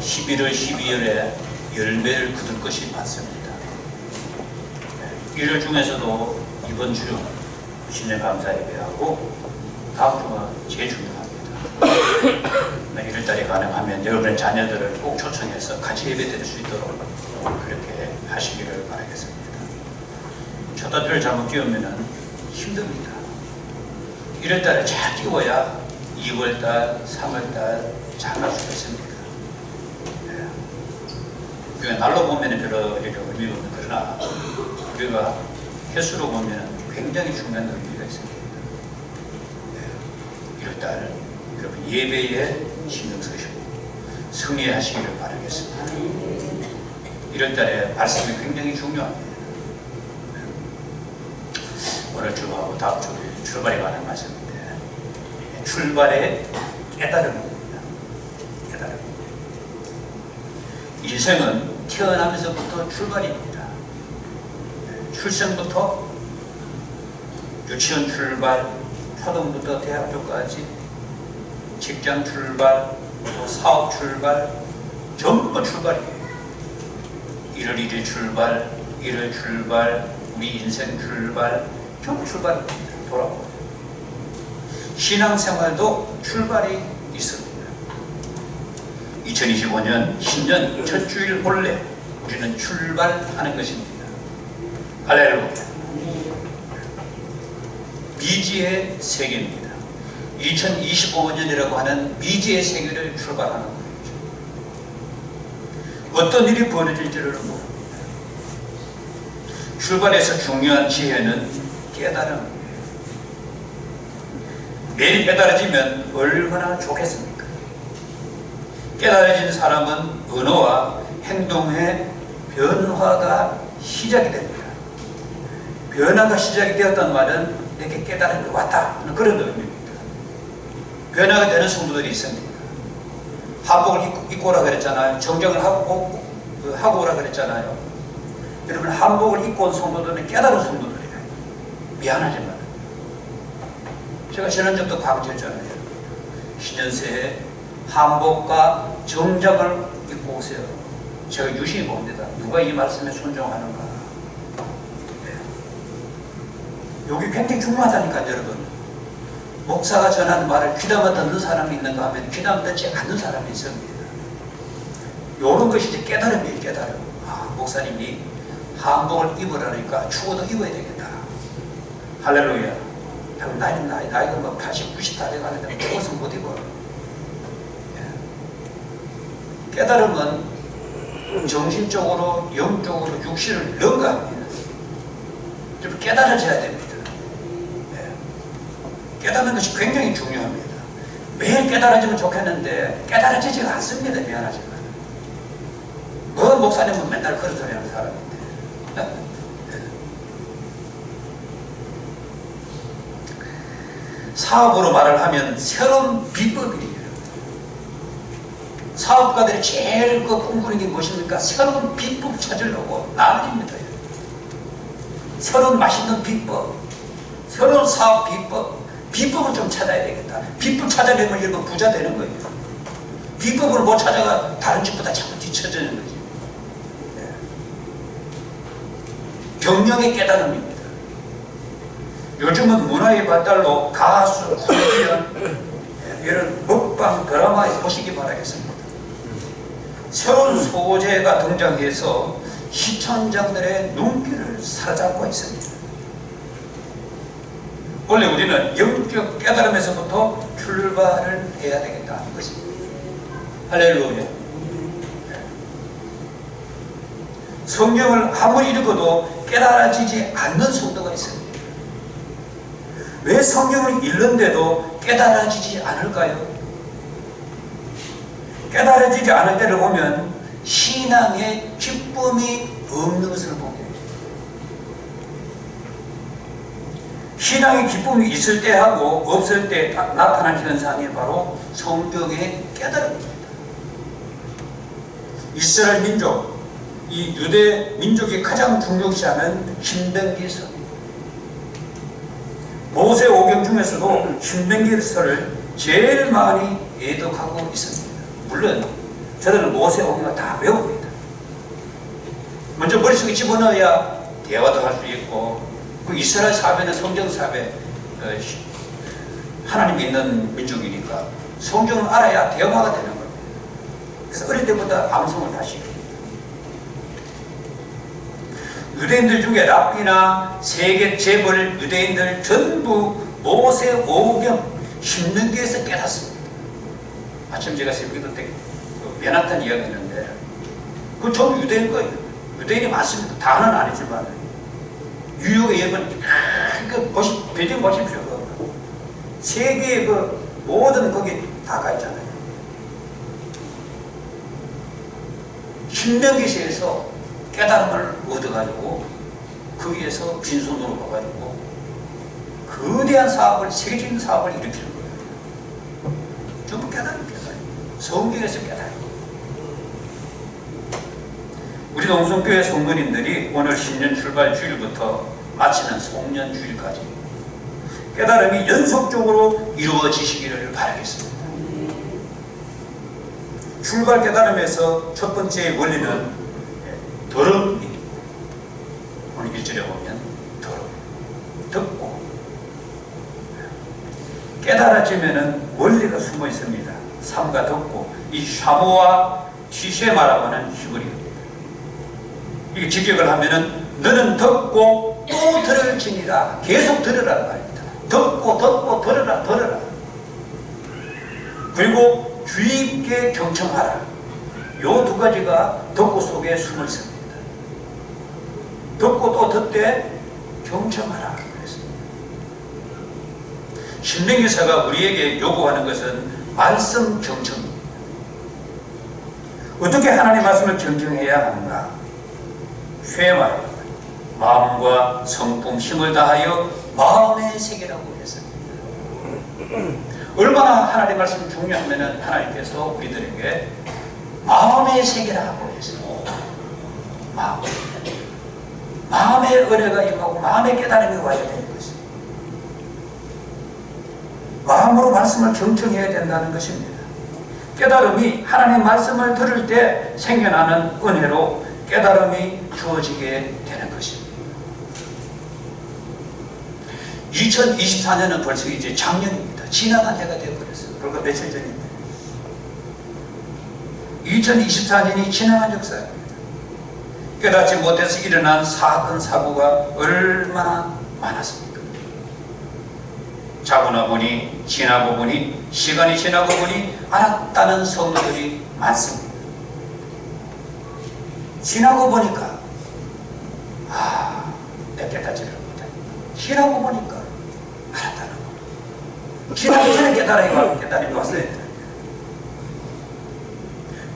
11월, 12월에 열매를 거둘 것이 많습니다. 1월 중에서도 이번 주 신년 감사 예배하고 다음 주가 제일 중요합니다. 1월달에 가능하면 여러분의 자녀들을 꼭 초청해서 같이 예배 드릴 수 있도록 그렇게 하시기를 바라겠습니다. 첫 단추를 잘못 끼우면 힘듭니다. 1월달에 잘 끼워야 2월달, 3월달 잘 할 수가 있습니다. 우리가 날로 보면 별로 의미가 없는, 그러나 우리가 횟수로 보면 굉장히 중요한 의미가 있습니다. 1월달 여러분 예배에 신경 쓰시고 승리하시기를 바라겠습니다. 1월달에 말씀이 굉장히 중요합니다. 오늘 주하고 다음 주 출발에 관한 말씀인데, 출발의 깨달음입니다. 깨달음. 인생은 태어나면서부터 출발입니다. 출생부터 유치원 출발, 초등부터 대학교까지 직장 출발, 또 사업 출발, 전부 출발이에요. 1월 1일 출발, 1월 출발, 우리 인생 출발, 전부 출발입니다. 돌아오고. 신앙생활도 출발이 있습니다. 2025년 신년 첫 주일 본래 우리는 출발하는 것입니다. 할렐루야. 미지의 세계입니다. 2025년이라고 하는 미지의 세계를 출발하는 거죠. 어떤 일이 벌어질지를 모릅니다. 출발에서 중요한 지혜는 깨달음입니다. 매일 깨달아지면 얼마나 좋겠습니까? 깨달아진 사람은 언어와 행동의 변화가 시작이 됩니다. 변화가 시작이 되었단 말은 내게 깨달음이 왔다 하는 그런 의미입니다. 변화가 되는 성도들이 있습니다. 한복을 입고 오라 그랬잖아요. 정정을 하고 오라 그랬잖아요. 여러분, 한복을 입고 온 성도들은 깨달은 성도들이에요. 미안하지만 제가 지난주부터 강조했잖아요. 신년새에 한복과 정장을 입고 오세요. 제가 유심히 봅니다. 누가 이 말씀에 순종하는가. 여기 굉장히 중요하다니까요, 여러분. 목사가 전하는 말을 귀담아 듣는 사람이 있는가 하면 귀담아 듣지 않는 사람이 있습니다. 이런 것이 이제 깨달음이에요, 깨달음. 아, 목사님이 한복을 입으라니까 죽어도 입어야 되겠다. 할렐루야. 나이가 뭐 80, 90 다 돼가는데 죽어서 못 입어. 깨달음은 정신적으로, 영적으로, 육신을 능가합니다. 좀 깨달아져야 됩니다. 깨닫는 것이 굉장히 중요합니다. 매일 깨달아지면 좋겠는데 깨달아지지가 않습니다. 미안하지만. 뭐 목사님은 맨날 그런 소리 하는 사람인데. 사업으로 말을 하면 새로운 비법이에요. 사업가들이 제일 꿈꾸는 게 무엇입니까? 새로운 비법 찾으려고 난립니다. 새로운 맛있는 비법, 새로운 사업 비법, 비법을 좀 찾아야 되겠다. 비법 찾아내면 여러분 부자 되는 거예요. 비법을 못 찾아가 다른 집보다 자꾸 뒤처지는 거지. 경영의 깨달음입니다. 요즘은 문화의 발달로 가수, 코미디언, 이런 먹방 드라마에 보시기 바라겠습니다. 새로운 소재가 등장해서 시청자들의 눈길을 사로잡고 있습니다. 원래 우리는 영적 깨달음에서부터 출발을 해야 되겠다는 것입니다. 할렐루야. 성경을 아무리 읽어도 깨달아지지 않는 성도가 있습니다. 왜 성경을 읽는데도 깨달아지지 않을까요? 깨달아지지 않을 때를 보면 신앙의 기쁨이 없는 것을 보게 돼요. 신앙의 기쁨이 있을 때하고 없을 때 나타난 현상이 바로 성경의 깨달음입니다. 이스라엘 민족, 이 유대 민족이 가장 중요시하는 신명기서, 모세 오경 중에서도 신명기서를 제일 많이 애독하고 있습니다. 물론 저들은 모세오경을 다 외웁니다. 먼저 머릿속에 집어넣어야 대화도 할 수 있고, 그 이스라엘 사회는 성경 사회, 하나님 믿는 민족이니까 성경을 알아야 대화가 되는 겁니다. 그래서 어릴 때부터 암송을 다 시켜요. 유대인들 중에 랍비나 세계 재벌 유대인들 전부 모세오경 신명기에서 깨닫습니다. 아침 제가 새벽기도 때 맨하탄 이야기했는데 그건 전부 유대인 거예요. 유대인이 많습니다. 다는 아니지만 뉴욕의 예번 배경 보십시오. 세계의 모든 거기 다 가 있잖아요. 신명기시에서 깨달음을 얻어가지고 거기에서 빈손으로 가가지고 거대한 사업을, 세계적인 사업을 일으키는 거예요. 전부 깨달음. 성경에서 깨달음. 우리 농성교회 성도님들이 오늘 신년 출발 주일부터 마치는 송년 주일까지 깨달음이 연속적으로 이루어지시기를 바라겠습니다. 출발 깨달음에서 첫 번째 원리는 더럽이, 오늘 1절에 보면 듣고 깨달아지면은 원리가 숨어 있습니다. 삼가 듣고, 이 샤모와 시쉐마라고 하는 히브리어입니다. 이게 직역을 하면은 너는 듣고 또 들을지니라, 계속 들으라는 말입니다. 듣고 들으라. 그리고 주의 있게 경청하라. 요 두 가지가 듣고 속에 숨어 있습니다. 듣고 또 듣되 경청하라 그랬습니다. 신명기사가 우리에게 요구하는 것은 말씀 경청입니다. 어떻게 하나님의 말씀을 경청해야 하는가? 쉐마, 마음과 성품, 힘을 다하여 마음의 세계라고 했습니다. 얼마나 하나님의 말씀이 중요하면 하나님께서 우리들에게 마음의 세계라고 했습니다. 마음의 은혜가 임하고 마음의 깨달음이 와야 되는 것입니다. 마음으로 말씀을 경청해야 된다는 것입니다. 깨달음이 하나님의 말씀을 들을 때 생겨나는 은혜로 깨달음이 주어지게 되는 것입니다. 2024년은 벌써 이제 작년입니다. 지나간 해가 되어버렸어요. 그러니까 며칠 전입니다. 2024년이 지나간 역사입니다. 깨닫지 못해서 일어난 사건, 사고가 얼마나 많았습니까? 자고 나보니, 지나고 보니, 시간이 지나고 보니 알았다는 성도들이 많습니다. 지나고 보니까 내가 깨닫지를 못해. 지나고 보니까 알았다는 거. 지나기 전에 깨달음이 왔어야 돼.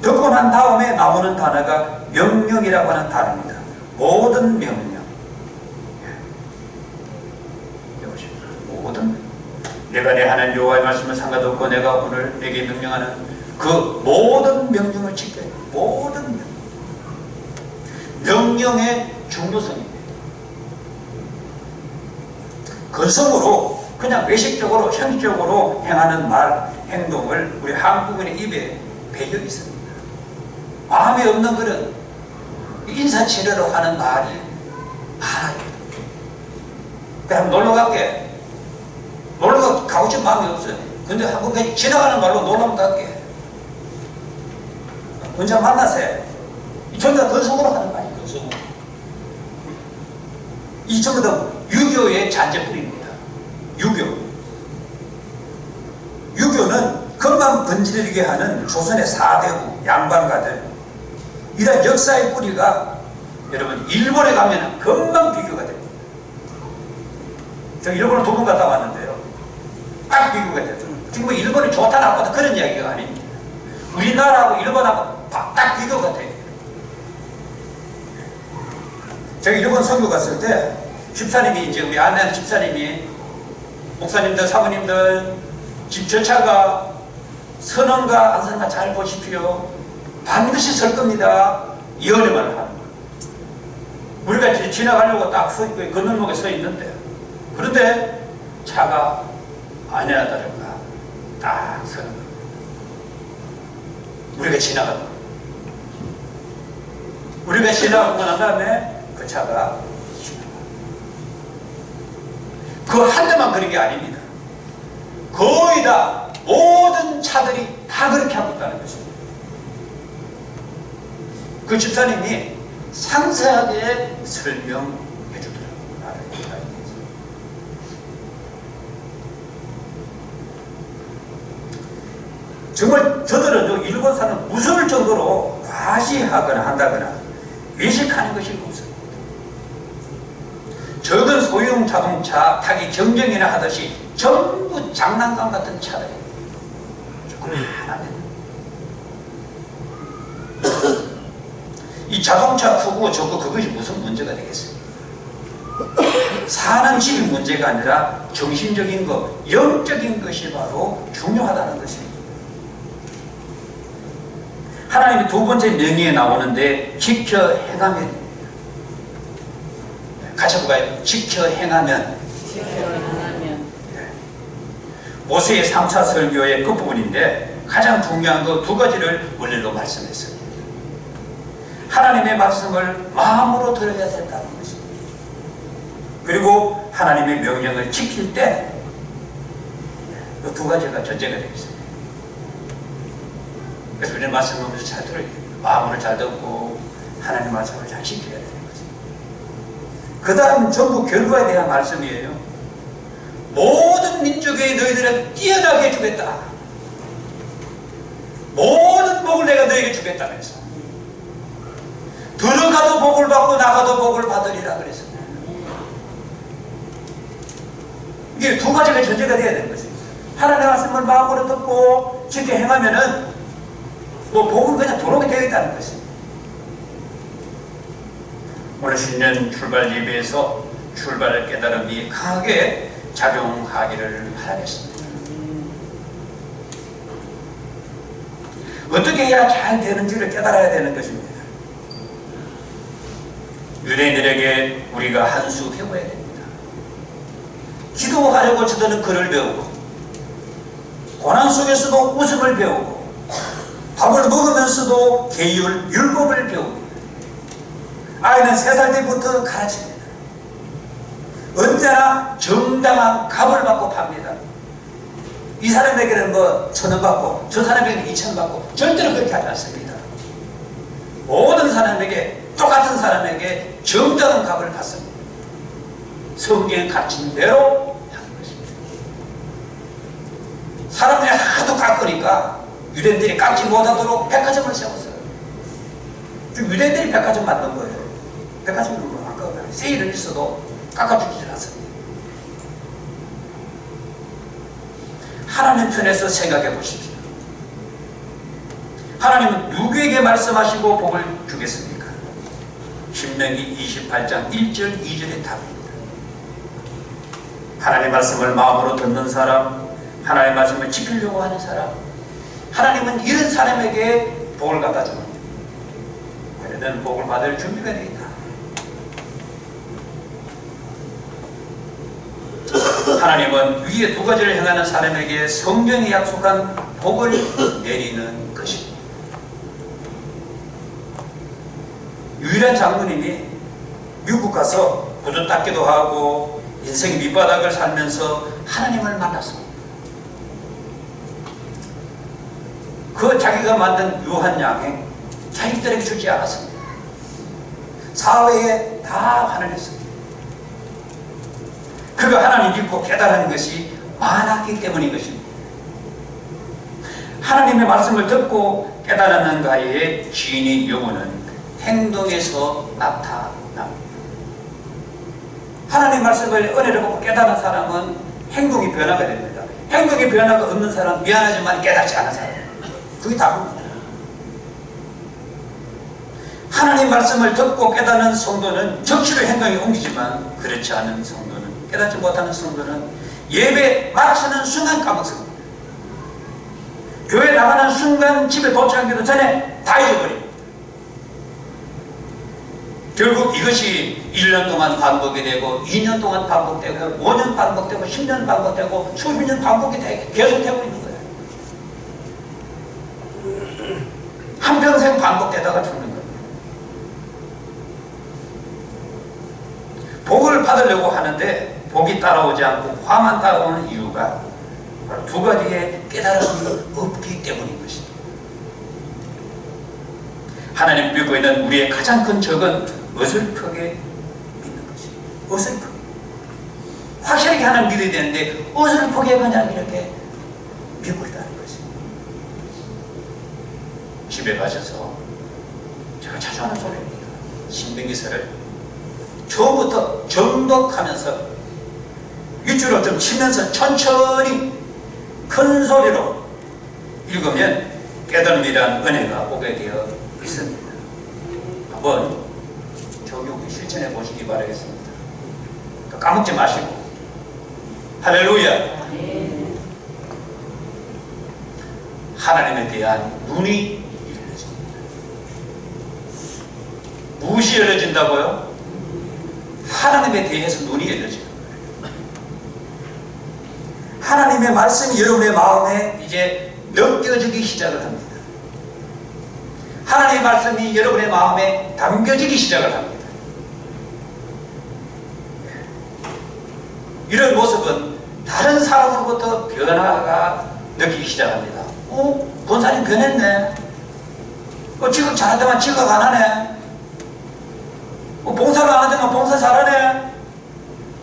듣고 난 다음에 나오는 단어가 명령이라고 하는 단어입니다. 모든 명령. 모든 내가 내 하나님 여호와의 말씀을 상관없고 내가 오늘 내게 명령하는 그 모든 명령을 지켜야 돼. 모든 명령. 명령의 중요성입니다. 건성으로 그냥 외식적으로 형식적으로 행하는 말, 행동을 우리 한국인의 입에 배겨 있습니다. 마음에 없는 것은 인사치레로 하는 말이 많아요. 그냥 놀러 갈게. 놀러 가고 싶은 마음이 없어요. 근데 한국에 지나가는 말로 놀러 갈게. 언제 만나세요? 이 전부 다 건성으로 하는 말이에요. 건성으로. 이 전부 다 유교의 잔재뿌리입니다. 유교는 금방 번지르게 하는 조선의 4대부 양반가들, 이런 역사의 뿌리가 여러분 일본에 가면 금방 비교가 됩니다. 저 일본을 2번 갔다 왔는데요. 딱 비교가 돼요. 지금 뭐 일본이 좋다 나쁘다 그런 이야기가 아닙니다. 우리나라하고 일본하고 딱 비교가 돼요. 제가 일본 선교 갔을 때 집사님이 이제 우리 안내하는 집사님이 목사님들 사모님들 집 전차가 선언가 안 선언가 잘 보십시오. 반드시 설 겁니다. 이어내만 하는 거예요. 우리가 이제 지나가려고 딱 건널목에 서 있는데, 그런데 차가 아니나 다를까 딱 서는 거예요. 우리가 지나가는 거예요. 우리가 지나가고 난 다음에 그 차가 그 한 대만 그런 게 아닙니다. 거의 다 모든 차들이 다 그렇게 하고 있다는 것입니다. 그 집사님이 상세하게 설명해 주더라고요. 정말 저들은 일본 사람은 무서울 정도로 과시하거나 한다거나 외식하는 것이 무서워요. 적은 소형 자동차 타기 경쟁이나 하듯이 전부 장난감 같은 차들. 조금 하나면 이 자동차 크고 적고 그것이 무슨 문제가 되겠어요? 사는 집이 문제가 아니라 정신적인 것, 영적인 것이 바로 중요하다는 것입니다. 하나님의 두 번째 명의에 나오는데 지켜 행하면, 같이 볼까요? 지켜 행하면. 모세의 3차 설교의 끝부분인데 가장 중요한 거 두 가지를 원래로 말씀했어요. 하나님의 말씀을 마음으로 들어야 된다는 것입니다. 그리고 하나님의 명령을 지킬 때 이 두 가지가 전제가 되겠습니다. 그래서 우리는 말씀을 잘 들어야 돼요. 마음으로 잘 듣고 하나님 말씀을 잘 지켜야 되는 거죠. 그 다음 전부 결과에 대한 말씀이에요. 모든 민족의 너희들을 뛰어나게 해주겠다. 모든 복을 내가 너에게 주겠다면서. 들어가도 복을 받고 나가도 복을 받으리라 그랬습니다. 이게 두 가지가 전제가 돼야 되는 거죠. 하나님의 말씀을 마음으로 듣고 지켜 행하면은 복은 그냥 들어오게 되어 있다는 것입니다. 오늘 신년 출발 예배에서 출발 깨달음이 강하게 작용하기를 바라겠습니다. 어떻게 해야 잘 되는지를 깨달아야 되는 것입니다. 유대인들에게 우리가 한 수 배워야 됩니다. 기도하려고 저들은 글을 배우고 고난 속에서도 웃음을 배우고 밥을 먹으면서도 계율, 율법을 배웁니다. 아이는 3살 때부터 가르칩니다. 언제나 정당한 값을 받고 팝니다. 이 사람에게는 1,000원 받고 저 사람에게는 2,000원 받고 절대로 그렇게 하지 않습니다. 모든 사람에게 똑같은 사람에게 정당한 값을 받습니다. 성경에 가르친 대로 하는 것입니다. 사람들이 하도 깎으니까 유대인들이 깎지 못하도록 백화점을 세웠어요. 유대인들이 백화점 만든 거예요. 백화점은 안 깎아요. 세일은 있어도 깎아주지 않습니다. 하나님 편에서 생각해 보십시오. 하나님은 누구에게 말씀하시고 복을 주겠습니까? 신명기 28장 1절 2절의 답입니다. 하나님의 말씀을 마음으로 듣는 사람, 하나님의 말씀을 지키려고 하는 사람, 하나님은 이런 사람에게 복을 갖다 줍니다. 그러면 복을 받을 준비가 되어 있다. 하나님은 위에 두 가지를 행하는 사람에게 성경이 약속한 복을 내리는 것입니다. 유일한 장로님이 미국 가서 구두 닦기도 하고 인생 밑바닥을 살면서 하나님을 만났습니다. 그 자기가 만든 유한 양행 자식들에게 주지 않았습니다. 사회에 다 환원했습니다. 그가 하나님 믿고 깨달은 것이 많았기 때문인 것입니다. 하나님의 말씀을 듣고 깨달았는가의 지인의 영혼은 행동에서 나타납니다. 하나님의 말씀을 은혜를 받고 깨달은 사람은 행동이 변화가 됩니다. 행동의 변화가 없는 사람은 미안하지만 깨닫지 않은 사람, 그게 답입니다. 하나님 말씀을 듣고 깨닫는 성도는 적시로 행동이 옮기지만 그렇지 않은 성도는, 깨닫지 못하는 성도는 예배 마치는 순간 까먹습니다. 교회 나가는 순간 집에 도착하기도 전에 다 잊어버립니다. 결국 이것이 1년 동안 반복이 되고 2년 동안 반복되고 5년 반복되고 10년 반복되고 수십 년 반복이 계속 되고 있는 거예요. 한평생 반복되다가 죽는 거예요. 복을 받으려고 하는데 복이 따라오지 않고 화만 따라오는 이유가 바로 두 가지의 깨달음이 없기 때문인 것입니다. 하나님 믿고 있는 우리의 가장 큰 적은 어설프게 믿는 것입니다. 어설프게. 확실하게 하나님 믿어야 되는데 어설프게 그냥 이렇게 믿고 있다는 것입니다. 집에 가셔서 제가 자주 하는 소리입니다. 신명기서를 처음부터 정독하면서 윗줄을 좀 치면서 천천히 큰 소리로 읽으면 깨달음이란 은혜가 오게 되어 있습니다. 한번 적용 실천해 보시기 바라겠습니다. 까먹지 마시고. 할렐루야. 하나님에 대한 눈이 열려집니다. 무엇이 열려진다고요? 하나님에 대해서 눈이 열려지는 거예요. 하나님의 말씀이 여러분의 마음에 이제 느껴지기 시작을 합니다. 하나님의 말씀이 여러분의 마음에 담겨지기 시작을 합니다. 이런 모습은 다른 사람으로부터 변화가 느끼기 시작합니다. 권사님 변했네. 지금 잘하더만 지각 안 하네. 봉사를 안 하더만 봉사 잘하네.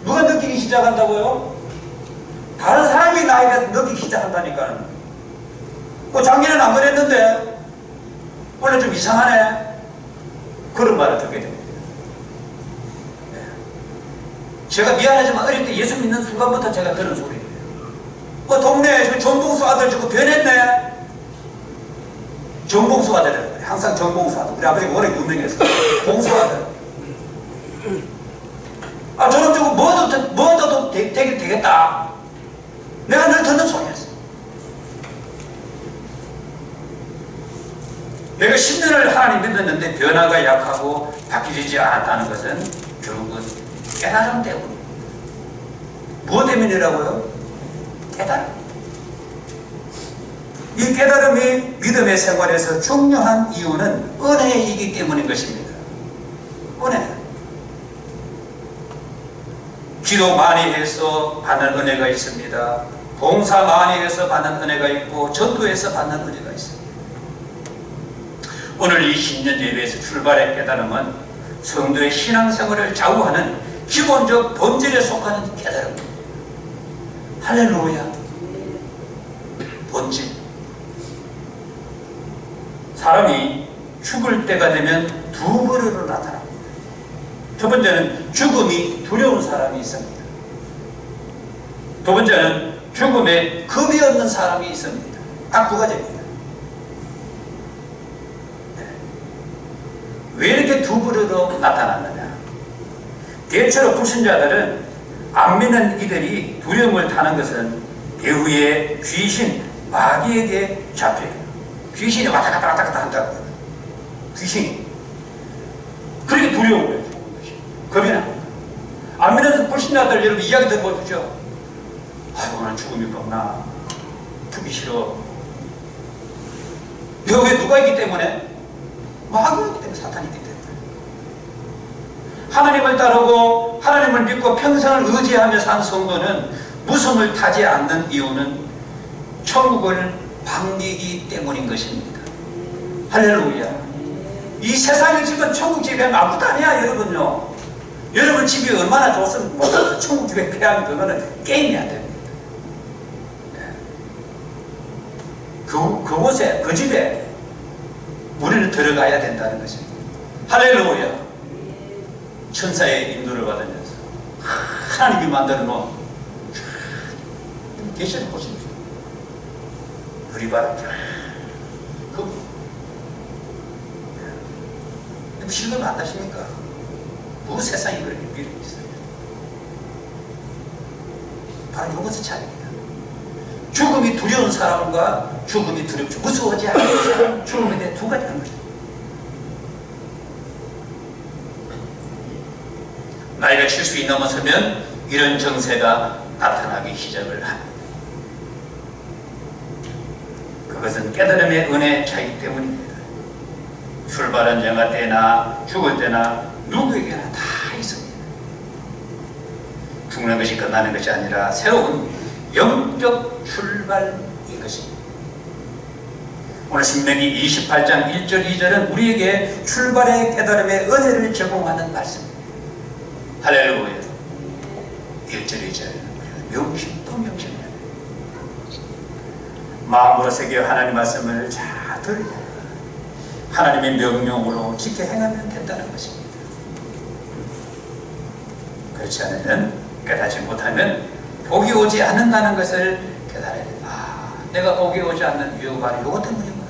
누가 느끼기 시작한다고요? 다른 사람이 나에 대해서 느끼기 시작한다니까요. 작년엔 안 그랬는데 원래 좀 이상하네. 그런 말을 듣게 됩니다. 제가 미안하지만 어릴 때 예수 믿는 순간부터 제가 들은 소리예요. 동네에 정봉수 아들 저거 변했네. 정봉수 아들, 항상 정봉수 아들. 우리 아버지가 워낙 유명했어요. 봉수 아들. 저는 저거 뭐도 되겠다. 내가 늘 듣는 소리였어요. 내가 10년을 하나님 믿었는데 변화가 약하고 바뀌지 않았다는 것은 결국은 깨달음 때문입니다. 무엇 때문이라고요? 깨달음. 이 깨달음이 믿음의 생활에서 중요한 이유는 은혜이기 때문인 것입니다. 은혜. 기도 많이 해서 받는 은혜가 있습니다. 봉사 많이 해서 받는 은혜가 있고 전도해서 받는 은혜가 있습니다. 오늘 이 신년 예배에서 출발의 깨달음은 성도의 신앙생활을 좌우하는 기본적 본질에 속하는 깨달음입니다. 할렐루야. 본질. 사람이 죽을 때가 되면 두 그루로 나타납니다. 첫 번째는 죽음이 두려운 사람이 있습니다. 두 번째는 죽음에 겁이 없는 사람이 있습니다. 딱 두 가지입니다. 왜 이렇게 두 그루로 나타났느냐? 대체로 불신자들은 안 믿는 이들이 두려움을 타는 것은 배후에 귀신, 마귀에게 잡혀요. 귀신이 왔다 갔다 한다고. 귀신이. 그렇게 두려운 거예요. 겁이 나. 안 믿는 불신자들 여러분 이야기 들어보십시오. 아이고 난 죽음이 겁나. 죽기 싫어. 왜 누가 있기 때문에? 마귀가 있기 때문에, 사탄이 있기 때문에. 하나님을 따르고 하나님을 믿고 평생을 의지하며 산 성도는 무서움을 타지 않는 이유는 천국을 반기기 때문인 것입니다. 할렐루야. 이 세상에 지금 천국 집에 아무것도 아니야 여러분요. 여러분 집이 얼마나 좋으면 몰라도 천국 집에 폐하면 그거는 게임이 안 됩니다. 그곳에 그 집에 우리는 들어가야 된다는 것입니다. 할렐루야. 천사의 인도를 받으면서 하나님이 만들어 놓은 계시를 보십시오. 유리바람 실감 안 나십니까? 뭐 세상이 그렇게 미련이 있어요. 바로 이것의 차이입니다. 죽음이 두려운 사람과 죽음이 두렵지 무서워하지 않는 사람, 죽음에 대해 두 가지가 있는 거죠. 나이가 70이 넘어서면 이런 정세가 나타나기 시작을 합니다. 그것은 깨달음의 은혜의 차이기 때문입니다. 출발은 영화 때나 죽을 때나 누구에게나 다 있습니다. 죽는 것이 끝나는 것이 아니라 새로운 영적 출발인 것입니다. 오늘 신명기 28장 1절 2절은 우리에게 출발의 깨달음의 은혜를 제공하는 말씀입니다. 할렐루야. 1절 2절 명심도 명심해야 돼요. 마음으로 새겨 하나님 말씀을 잘 들으려 하나님의 명령으로 지켜 행하면 된다는 것입니다. 그렇지 않으면, 깨닫지 못하면 복이 오지 않는다는 것을 깨달아야 된다. 아, 내가 복이 오지 않는 이유가 이것 때문이구나.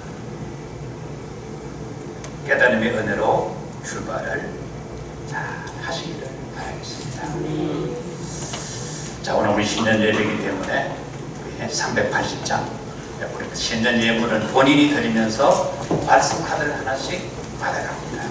깨달음의 은혜로 출발을 잘 하시기를 바라겠습니다. 자, 오늘 우리 신년 예배이기 때문에 380장 우리 신년 예물은 본인이 드리면서 말씀 카드를 하나씩 받아갑니다.